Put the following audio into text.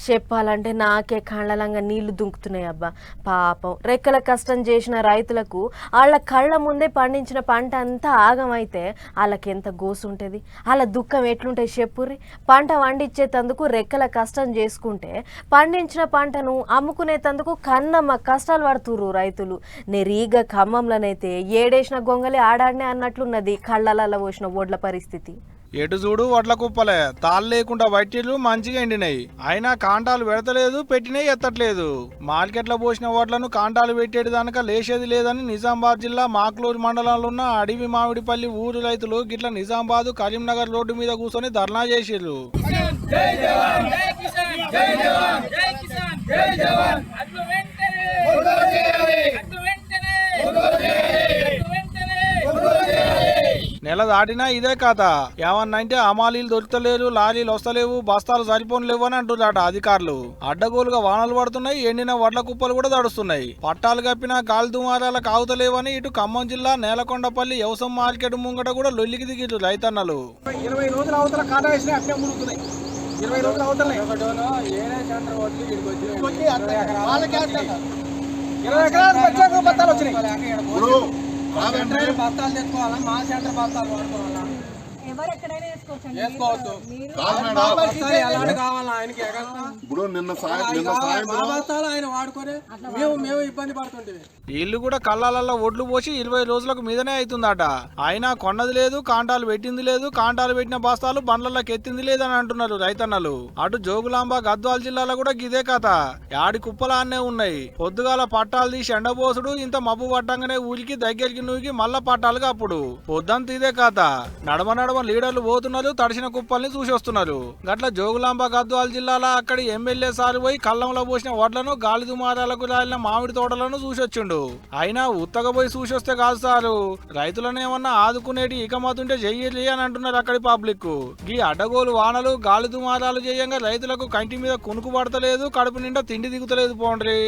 చెప్పాలంటే నాకే కళ్ళలంగా నీళ్లు దుంకుతున్నాయి అబ్బా. పాపం రెక్కల కష్టం చేసిన రైతులకు వాళ్ళ కళ్ళ ముందే పండించిన పంట అంతా ఆగమైతే వాళ్ళకి ఎంత గోసు ఉంటుంది, వాళ్ళ దుఃఖం ఎట్లుంటాయి చెప్పుర్రి. పంట వండించేతందుకు రెక్కల కష్టం చేసుకుంటే పండించిన పంటను అమ్ముకునేతందుకు కన్నమ్మ కష్టాలు పడుతుర్రు రైతులు. నెరీగా ఖమ్మంలోనైతే ఏడేసిన గొంగలి ఆడాడనే అన్నట్లున్నది కళ్ళలలో పోసిన ఓడ్ల పరిస్థితి. ఎటు చూడు వడ్ల కుప్పలే, తాళ్ళు లేకుండా వట్టిలు మంచిగా ఎండినాయి. అయినా కాంటాలు పెడతలేదు, పెట్టినవి ఎత్తట్లేదు. మార్కెట్లో పోసిన వడ్లను కాంటాలు పెట్టేది దానిక లేచేది లేదని నిజామాబాద్ జిల్లా మాక్లూరు మండలంలో ఉన్న అడవి మామిడిపల్లి ఊరు రైతులు గిట్ల నిజామాబాద్ కరీంనగర్ రోడ్డు మీద కూర్చొని ధర్నా చేసిర్రు. నెల దాటినా ఇదే కథ. ఏమన్నంటే అమాలీలు దొరుకుతలేరు, లారీలు వస్తలేవు, బస్తాలు సరిపోలేవు అని అంటున్నారట అధికారులు. అడ్డగోలుగా వానలు పడుతున్నాయి, ఎండిన వడ్ల కుప్పలు కూడా తడుస్తున్నాయి. పట్టాలు కప్పిన గాలి దుమారాలకు ఆగుతలేవని ఇటు ఖమ్మం జిల్లా నేలకొండపల్లి వ్యవసాయ మార్కెట్ ముంగట కూడా లొల్లికి దిగిరు రైతన్నలు. 20 రోజుల అవతల కాటా వేసిన అట్లే మునుగుతున్నాయి. 20 రోజుల అవతల 20 ఎకరాలు వచ్చాక బత్తాలు వచ్చినాయి. బత్తాలు తెచ్చుకోవాలా, మా సెంటర్ బత్తాలు వాడుకోవాలా, వీళ్ళు కూడా కళ్ళాలలో ఒడ్లు పోసి 20 రోజులకు మీదనే అవుతుందట. అయినా కొన్నది లేదు, కాంటాలు పెట్టింది లేదు, కాంటాలు పెట్టిన బస్తాలు బండ్లకి ఎత్తింది లేదని అంటున్నారు రైతన్నలు. అటు జోగులాంబ గద్వాల జిల్లాలో కూడా గిదే కథ. యాడి కుప్పలాన్నే ఉన్నాయి. పొద్దుగాల పట్టాలు తీసి ఎండబోసుడు, ఇంత మబ్బు పట్టంగానే ఊరికి దగ్గరికి నూకి మళ్ళా పట్టాలుగా అప్పుడు పొద్దంత ఇదే కథ. నడమ నడమ లీడర్లు పోతున్నారు, తడిసిన కుప్పల్ని చూసి వస్తున్నారు. గట్ల జోగులాంబ గద్వాల జిల్లాలో అక్కడి ఎమ్మెల్యే సారు పోయి కళ్ళంలో పోసిన వడ్లను గాలి దుమారాలకు రాలిన మామిడి తోటలను చూసొచ్చిండు. అయినా ఉత్తగా పోయి చూసొస్తే కాదు సారు, రైతులను ఏమన్నా ఆదుకునేటి ఇక మాతుంటే చెయ్యాలి అని అంటున్నారు అక్కడి పబ్లిక్. ఈ అడ్డగోలు వానలు గాలి దుమారాలు చేయంగా రైతులకు కంటి మీద కునుకు పడతలేదు, కడుపు నిండా తిండి దిగుతలేదు పోండ్రి.